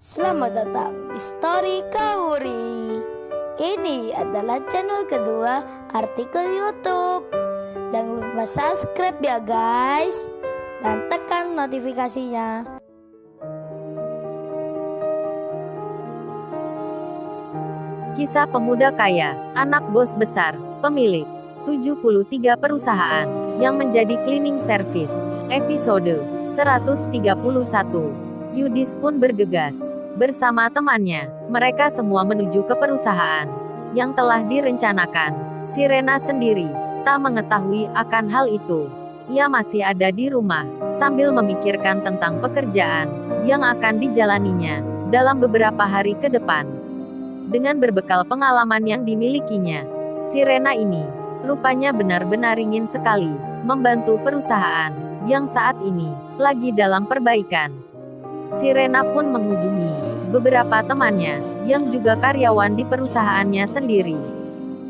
Selamat datang di Story Kauri. Ini adalah channel kedua artikel YouTube. Jangan lupa subscribe ya guys, dan tekan notifikasinya. Kisah pemuda kaya, anak bos besar, pemilik 73 perusahaan, yang menjadi cleaning service. Episode 131. Yudis pun bergegas. Bersama temannya, mereka semua menuju ke perusahaan yang telah direncanakan. Sirena sendiri tak mengetahui akan hal itu. Ia masih ada di rumah, sambil memikirkan tentang pekerjaan yang akan dijalaninya dalam beberapa hari ke depan. Dengan berbekal pengalaman yang dimilikinya, Sirena ini rupanya benar-benar ingin sekali membantu perusahaan yang saat ini lagi dalam perbaikan. Sirena pun menghubungi beberapa temannya yang juga karyawan di perusahaannya sendiri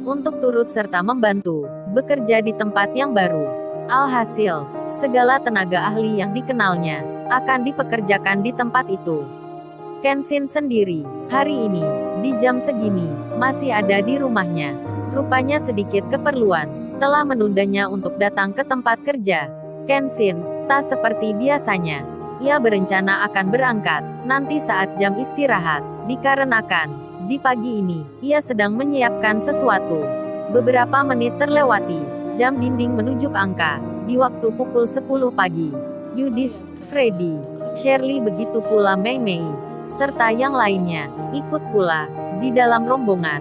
untuk turut serta membantu bekerja di tempat yang baru. Alhasil, segala tenaga ahli yang dikenalnya akan dipekerjakan di tempat itu. Kenshin sendiri, hari ini, di jam segini, masih ada di rumahnya. Rupanya sedikit keperluan telah menundanya untuk datang ke tempat kerja. Kenshin tak seperti biasanya. Ia berencana akan berangkat nanti saat jam istirahat, dikarenakan di pagi ini ia sedang menyiapkan sesuatu. Beberapa menit terlewati, jam dinding menunjuk angka di waktu pukul 10 pagi. Yudis, Freddy, Shirley, begitu pula Mei Mei, serta yang lainnya ikut pula di dalam rombongan.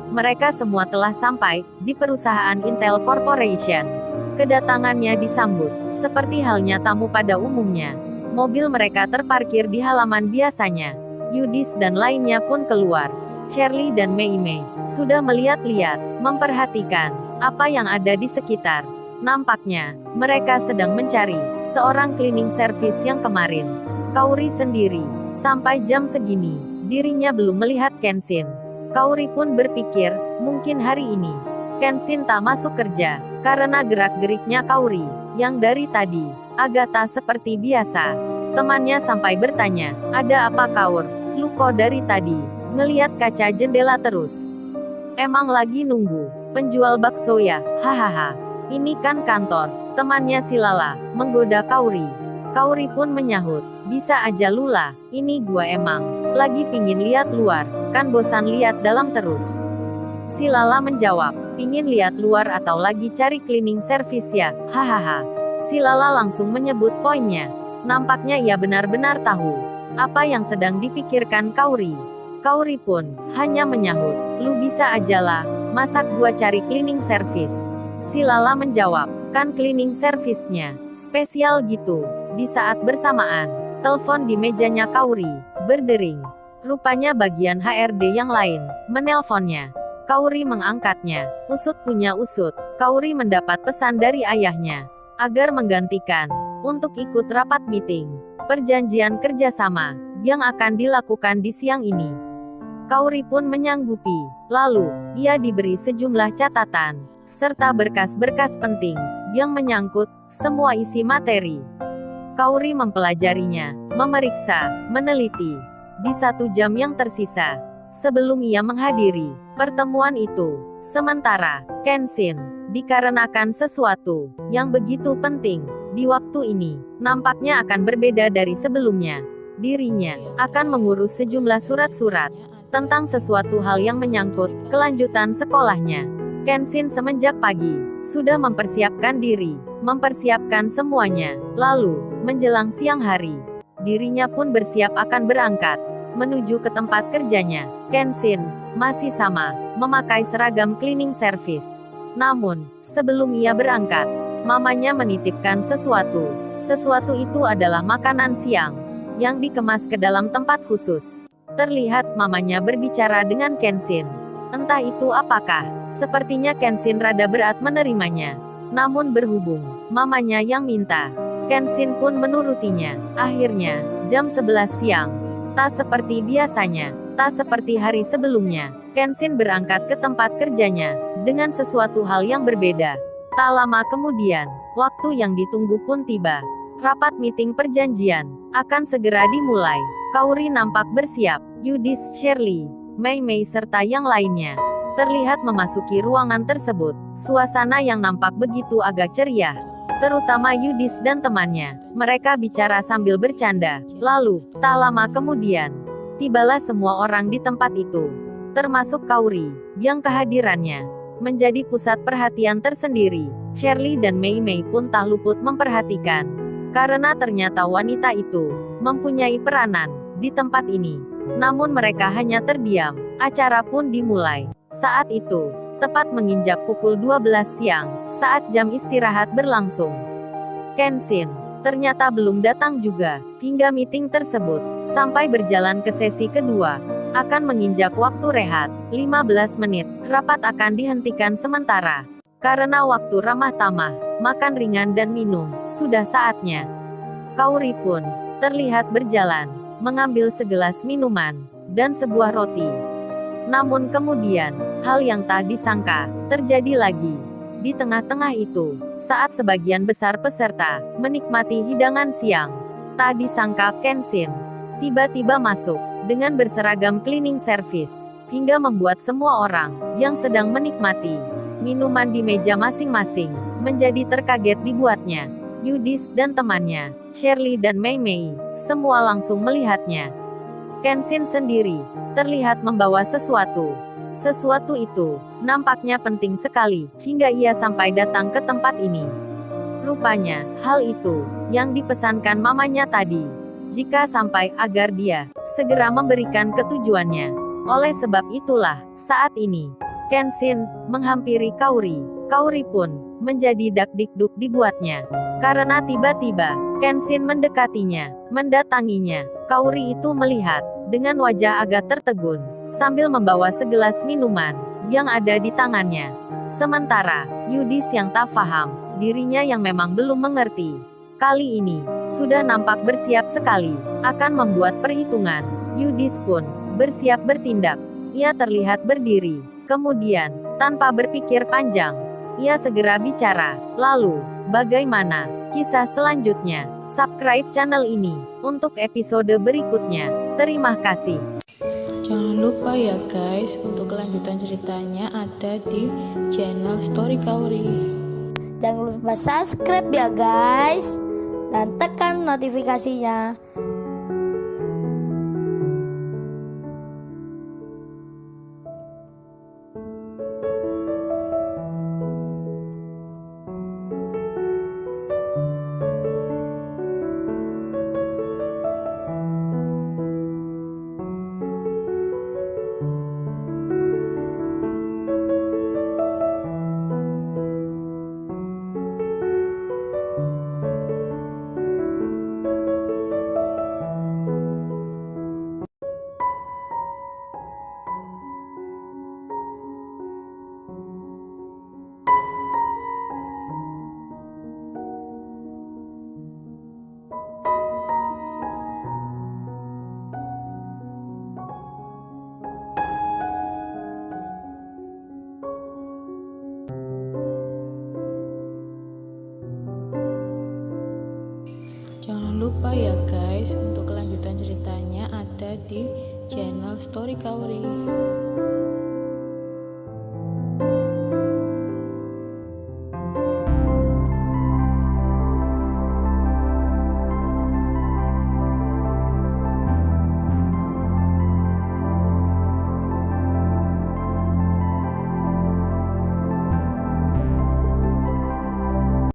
Mereka semua telah sampai di perusahaan Intel Corporation. Kedatangannya disambut seperti halnya tamu pada umumnya. Mobil mereka terparkir di halaman biasanya. Yudis dan lainnya pun keluar. Shirley dan Mei Mei sudah melihat-lihat, memperhatikan apa yang ada di sekitar. Nampaknya mereka sedang mencari seorang cleaning service yang kemarin. Kauri sendiri, sampai jam segini, dirinya belum melihat Kenshin. Kauri pun berpikir, mungkin hari ini Kenshin tak masuk kerja, karena gerak-geriknya Kauri yang dari tadi agak tak seperti biasa. Temannya sampai bertanya, ada apa Kaur? Lu kok dari tadi ngeliat kaca jendela terus? Emang lagi nunggu penjual bakso ya? Hahaha. Ini kan kantor. Temannya si Lala menggoda Kauri. Kauri pun menyahut, bisa aja Lula, ini gua emang lagi pingin lihat luar, kan bosan lihat dalam terus. Si Lala menjawab, pingin lihat luar atau lagi cari cleaning service ya? Hahaha. Si Lala langsung menyebut poinnya. Nampaknya ia benar-benar tahu apa yang sedang dipikirkan Kauri. Kauri pun hanya menyahut, lu bisa ajalah, masak gua cari cleaning service. Si Lala menjawab, kan cleaning service-nya spesial gitu. Di saat bersamaan, telepon di mejanya Kauri berdering. Rupanya bagian HRD yang lain menelponnya. Kauri mengangkatnya. Usut punya usut, Kauri mendapat pesan dari ayahnya agar menggantikan untuk ikut rapat meeting perjanjian kerjasama yang akan dilakukan di siang ini. Kauri pun menyanggupi. Lalu, ia diberi sejumlah catatan serta berkas-berkas penting yang menyangkut semua isi materi. Kauri mempelajarinya, memeriksa, meneliti di 1 jam yang tersisa sebelum ia menghadiri pertemuan itu. Sementara Kenshin, dikarenakan sesuatu yang begitu penting di waktu ini, nampaknya akan berbeda dari sebelumnya. Dirinya akan mengurus sejumlah surat-surat tentang sesuatu hal yang menyangkut kelanjutan sekolahnya. Kenshin semenjak pagi sudah mempersiapkan diri, mempersiapkan semuanya. Lalu, menjelang siang hari, dirinya pun bersiap akan berangkat menuju ke tempat kerjanya. Kenshin masih sama, memakai seragam cleaning service. Namun, sebelum ia berangkat, mamanya menitipkan sesuatu. Sesuatu itu adalah makanan siang yang dikemas ke dalam tempat khusus. Terlihat mamanya berbicara dengan Kenshin. Entah itu apakah, sepertinya Kenshin rada berat menerimanya. Namun berhubung mamanya yang minta, Kenshin pun menurutinya. Akhirnya, jam 11 siang. Tak seperti biasanya, tak seperti hari sebelumnya, Kenshin berangkat ke tempat kerjanya dengan sesuatu hal yang berbeda. Tak lama kemudian, waktu yang ditunggu pun tiba. Rapat meeting perjanjian akan segera dimulai. Kauri nampak bersiap. Yudis, Shirley, Mei Mei serta yang lainnya terlihat memasuki ruangan tersebut. Suasana yang nampak begitu agak ceria. Terutama Yudis dan temannya. Mereka bicara sambil bercanda. Lalu, tak lama kemudian, tibalah semua orang di tempat itu. Termasuk Kauri, yang kehadirannya menjadi pusat perhatian tersendiri. Shirley dan Mei Mei pun tak luput memperhatikan. Karena ternyata wanita itu mempunyai peranan di tempat ini. Namun mereka hanya terdiam. Acara pun dimulai. Saat itu, tepat menginjak pukul 12 siang, saat jam istirahat berlangsung. Kenshin ternyata belum datang juga, hingga meeting tersebut sampai berjalan ke sesi kedua. Akan menginjak waktu rehat, 15 menit, rapat akan dihentikan sementara. Karena waktu ramah tamah, makan ringan dan minum, sudah saatnya. Kauri pun terlihat berjalan, mengambil segelas minuman, dan sebuah roti. Namun kemudian, hal yang tak disangka, terjadi lagi. Di tengah-tengah itu, saat sebagian besar peserta menikmati hidangan siang, tak disangka Kenshin tiba-tiba masuk dengan berseragam cleaning service, hingga membuat semua orang yang sedang menikmati minuman di meja masing-masing menjadi terkaget dibuatnya. Yudis dan temannya, Shirley dan Mei Mei, semua langsung melihatnya. Kenshin sendiri terlihat membawa sesuatu. Sesuatu itu nampaknya penting sekali hingga ia sampai datang ke tempat ini. Rupanya, hal itu yang dipesankan mamanya tadi. Jika sampai agar dia segera memberikan ketujuannya. Oleh sebab itulah, saat ini, Kenshin menghampiri Kauri. Kauri pun menjadi dak-dikduk dibuatnya. Karena tiba-tiba, Kenshin mendekatinya, mendatanginya. Kauri itu melihat, dengan wajah agak tertegun, sambil membawa segelas minuman, yang ada di tangannya. Sementara, Yudis yang tak paham, dirinya yang memang belum mengerti. Kali ini, sudah nampak bersiap sekali, akan membuat perhitungan. Yudis pun, bersiap bertindak. Ia terlihat berdiri. Kemudian, tanpa berpikir panjang, ia segera bicara. Lalu, bagaimana kisah selanjutnya? Subscribe channel ini untuk episode berikutnya. Terima kasih. Jangan lupa ya guys, untuk kelanjutan ceritanya ada di channel Story Kauri. Jangan lupa subscribe ya guys, dan tekan notifikasinya. Jangan lupa ya guys, untuk kelanjutan ceritanya ada di channel Story Kauri.